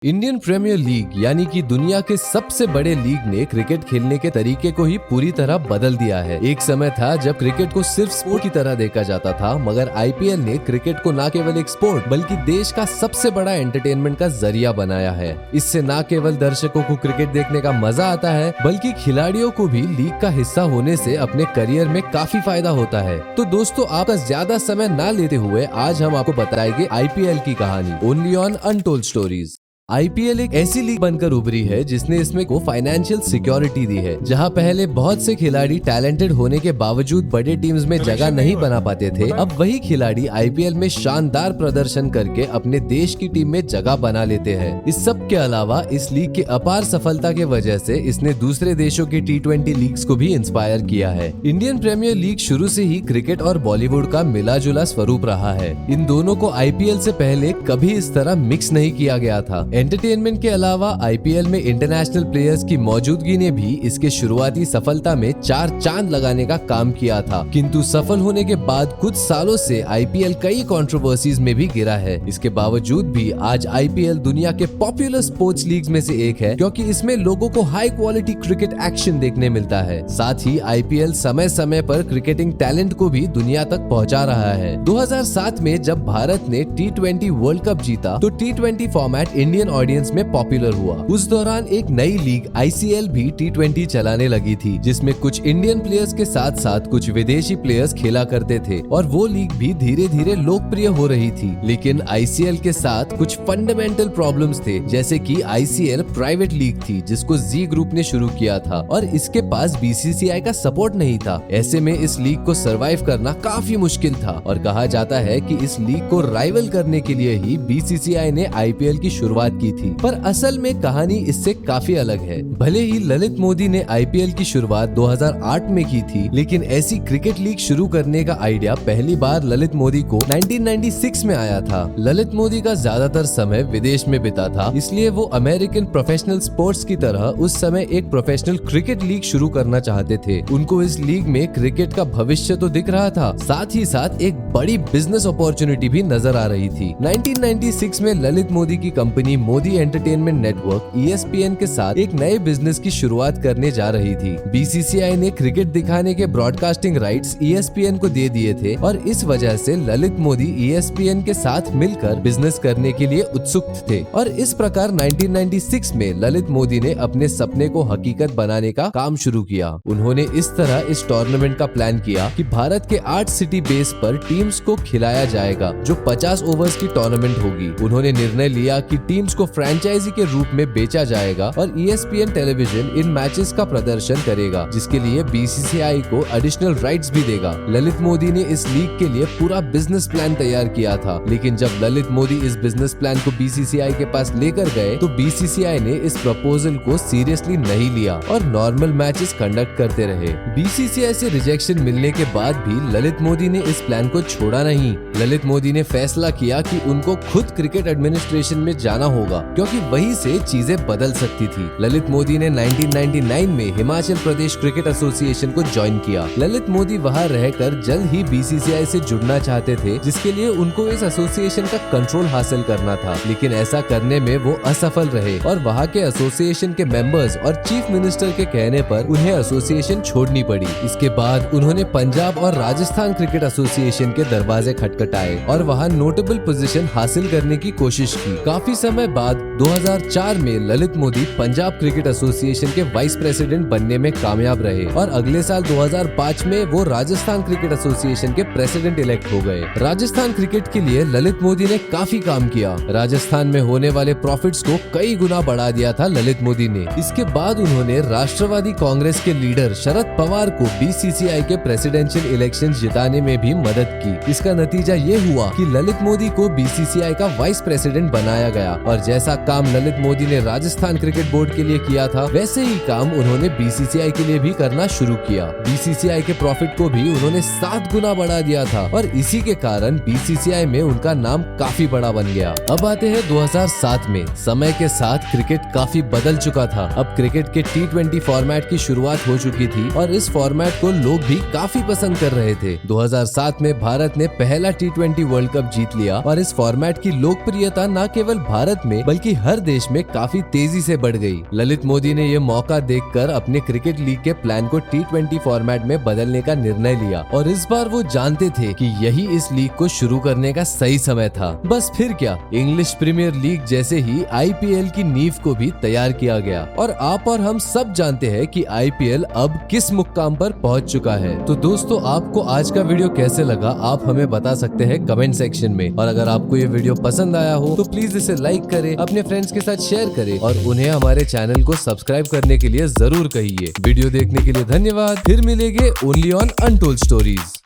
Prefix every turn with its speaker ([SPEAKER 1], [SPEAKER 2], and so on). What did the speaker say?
[SPEAKER 1] Indian premiere league यानी कि दुनिया के सबसे बड़े लीग ने क्रिकेट खेलने के तरीके को ही पूरी तरह बदल दिया है। एक समय था जब क्रिकेट को सिर्फ स्पोर्ट की तरह देखा जाता था, मगर आईपीएल ने क्रिकेट को न केवल एक स्पोर्ट बल्कि देश का सबसे बड़ा एंटरटेनमेंट का जरिया बनाया है। इससे न केवल दर्शकों को क्रिकेट देखने का मजा आता है, बल्कि खिलाड़ियों को भी लीग का हिस्सा होने से अपने करियर में काफी फायदा होता है। तो दोस्तों, आपका ज्यादा समय न लेते हुए आज हम आपको बताएंगे आईपीएल की कहानी, only on untold stories. IPL एक ऐसी लीग बनकर उभरी है जिसने इसमें को फाइनेंशियल सिक्योरिटी दी है। जहां पहले बहुत से खिलाड़ी टैलेंटेड होने के बावजूद बड़े टीम्स में जगह नहीं बना पाते थे, अब वही खिलाड़ी आईपीएल में शानदार प्रदर्शन करके अपने देश की टीम में जगह बना लेते हैं। इस सब के अलावा इस लीग की अपार सफलता के वजह से इसने दूसरे देशों की T20 लीग्स को भी इंस्पायर किया है। इंडियन प्रीमियर लीग शुरू से ही क्रिकेट और बॉलीवुड का मिला जुला स्वरूप रहा है। इन दोनों को आईपीएल से पहले कभी इस तरह मिक्स नहीं किया गया था। एंटरटेनमेंट के अलावा आईपीएल में इंटरनेशनल प्लेयर्स की मौजूदगी ने भी इसके शुरुआती सफलता में 4 चांद लगाने का काम किया था, किंतु सफल होने के बाद कुछ सालों से आईपीएल कई कंट्रोवर्सीज में भी गिरा है। इसके बावजूद भी आज आईपीएल दुनिया के पॉपुलर स्पोर्ट्स लीग्स में से एक है, क्योंकि इसमें लोगों को हाई क्वालिटी क्रिकेट एक्शन देखने मिलता है। साथ ही आईपीएल समय समय पर क्रिकेटिंग टैलेंट को भी दुनिया तक पहुंचा रहा है। 2007 में जब भारत ने T20 वर्ल्ड कप जीता तो T20 फॉर्मेट इंडियन ऑडियंस में पॉपुलर हुआ। उस दौरान एक नई लीग आईसीएल भी T20 चलाने लगी थी, जिसमें कुछ इंडियन प्लेयर्स के साथ साथ कुछ विदेशी प्लेयर्स खेला करते थे, और वो लीग भी धीरे धीरे लोकप्रिय हो रही थी। लेकिन आईसीएल के साथ कुछ फंडामेंटल प्रॉब्लम्स थे, जैसे कि आईसीएल प्राइवेट लीग थी जिसको जी ग्रुप ने शुरू किया था, और इसके पास बीसीसीआई का सपोर्ट नहीं था। ऐसे में इस लीग को सरवाइव करना काफी मुश्किल था, और कहा जाता है कि इस लीग को राइवल करने के लिए ही बीसीसीआई ने आईपीएल की शुरुआत की थी। पर असल में कहानी इससे काफी अलग है। भले ही ललित मोदी ने आईपीएल की शुरुआत 2008 में की थी, लेकिन ऐसी क्रिकेट लीग शुरू करने का आइडिया पहली बार ललित मोदी को 1996 में आया था। ललित मोदी का ज्यादातर समय विदेश में बिता था, इसलिए वो अमेरिकन प्रोफेशनल स्पोर्ट्स की तरह उस समय एक प्रोफेशनल क्रिकेट लीग शुरू करना चाहते थे। उनको इस लीग में क्रिकेट का भविष्य तो दिख रहा था, साथ ही साथ एक बड़ी बिजनेस अपॉर्चुनिटी भी नजर आ रही थी। 1996 में ललित मोदी की company Modi entertainment network ESPN के साथ एक नए बिजनेस की शुरुआत करने जा रही थी। बीसीसीआई ने क्रिकेट दिखाने के ब्रॉडकास्टिंग राइट्स ESPN को दे दिए थे, और इस वजह से ललित मोदी ESPN के साथ मिलकर बिजनेस करने के लिए उत्सुक थे। और इस प्रकार 1996 में ललित मोदी ने अपने सपने को हकीकत बनाने का काम शुरू किया। उन्होंने इस तरह इस टूर्नामेंट का प्लान किया कि भारत के 8 सिटी बेस पर टीम्स को खिलाया जाएगा, जो 50 ओवर्स की टूर्नामेंट होगी। उन्होंने निर्णय लिया कि टीम्स को फ्रेंचाइजी के रूप में बेचा जाएगा, और ESPN टेलीविजन इन मैचेस का प्रदर्शन करेगा, जिसके लिए बीसीसीआई को एडिशनल राइट्स भी देगा। ललित मोदी ने इस लीग के लिए पूरा बिजनेस प्लान तैयार किया था, लेकिन जब ललित मोदी इस बिजनेस प्लान को बीसीसीआई के पास लेकर गए तो बीसीसीआई ने इस प्रपोजल को सीरियसली नहीं लिया और नॉर्मल मैचेस कंडक्ट करते रहे। बीसीसीआई से रिजेक्शन मिलने के बाद भी ललित मोदी ने इस प्लान को छोड़ा नहीं। ललित मोदी ने फैसला किया कि उनको खुद क्रिकेट एडमिनिस्ट्रेशन में जाना होगा, क्योंकि वहीं से चीजें बदल सकती थी। ललित मोदी ने 1999 में हिमाचल प्रदेश क्रिकेट एसोसिएशन को ज्वाइन किया। ललित मोदी वहां रहकर जल्द ही बीसीसीआई से जुड़ना चाहते थे, जिसके लिए उनको इस एसोसिएशन का कंट्रोल हासिल करना था, लेकिन ऐसा करने में वो असफल रहे, और वहां के एसोसिएशन के मेंबर्स और चीफ मिनिस्टर के कहने पर उन्हें एसोसिएशन छोड़नी पड़ी। इसके बाद उन्होंने पंजाब और राजस्थान क्रिकेट एसोसिएशन के दरवाजे खटखटाए और वहां नोटेबल पोजीशन हासिल करने की कोशिश की। काफी समय बाद 2004 में ललित मोदी पंजाब क्रिकेट एसोसिएशन के वाइस प्रेसिडेंट बनने में कामयाब रहे, और अगले साल 2005 में वो राजस्थान क्रिकेट एसोसिएशन के प्रेसिडेंट इलेक्ट हो गए। राजस्थान क्रिकेट के लिए ललित मोदी ने काफी काम किया। राजस्थान में होने वाले प्रॉफिट्स को कई गुना बढ़ा दिया था ललित मोदी ने। इसके बाद उन्होंने राष्ट्रवादी कांग्रेस के लीडर शरद पवार को बीसीसीआई के प्रेसिडेंशियल इलेक्शन जिताने में भी मदद की। इसका नतीजा ये हुआ कि ललित मोदी को बीसीसीआई का वाइस प्रेसिडेंट बनाया गया, और जैसा काम ललित मोदी ने राजस्थान क्रिकेट बोर्ड के लिए किया था, वैसे ही काम उन्होंने बीसीसीआई के लिए भी करना शुरू किया। बीसीसीआई के प्रॉफिट को भी उन्होंने 7 गुना बढ़ा दिया था, और इसी के कारण बीसीसीआई में उनका नाम काफी बड़ा बन गया। अब आते हैं 2007 में। समय के साथ क्रिकेट काफी बदल चुका था। अब क्रिकेट के T20 फॉर्मेट की शुरुआत हो चुकी थी, और इस फॉर्मेट को लोग भी काफी पसंद कर रहे थे। 2007 में भारत ने पहला T20 वर्ल्ड कप जीत लिया, और इस फॉर्मेट की लोकप्रियता न केवल भारत में बल्कि हर देश में काफी तेजी से बढ़ गई। ललित मोदी ने ये मौका देखकर अपने क्रिकेट लीग के प्लान को T20 फॉर्मेट में बदलने का निर्णय लिया और इस बार वो जानते थे कि यही इस लीग को शुरू करने का सही समय था। बस फिर क्या, इंग्लिश प्रीमियर लीग जैसे ही IPL की नींव को भी तैयार किया गया और आप और हम सब जानते हैं कि IPL अब किस मुकाम पर पहुंच चुका है। तो दोस्तों, आपको आज का वीडियो कैसे लगा आप हमें बता सकते हैं कमेंट सेक्शन में, और अगर आपको ये वीडियो पसंद आया हो तो प्लीज इसे लाइक करें, अपने फ्रेंड्स के साथ शेयर करें और उन्हें हमारे चैनल को सब्सक्राइब करने के लिए जरूर कहिए। वीडियो देखने के लिए धन्यवाद। फिर मिलेंगे ओनली ऑन अनटोल्ड स्टोरीज।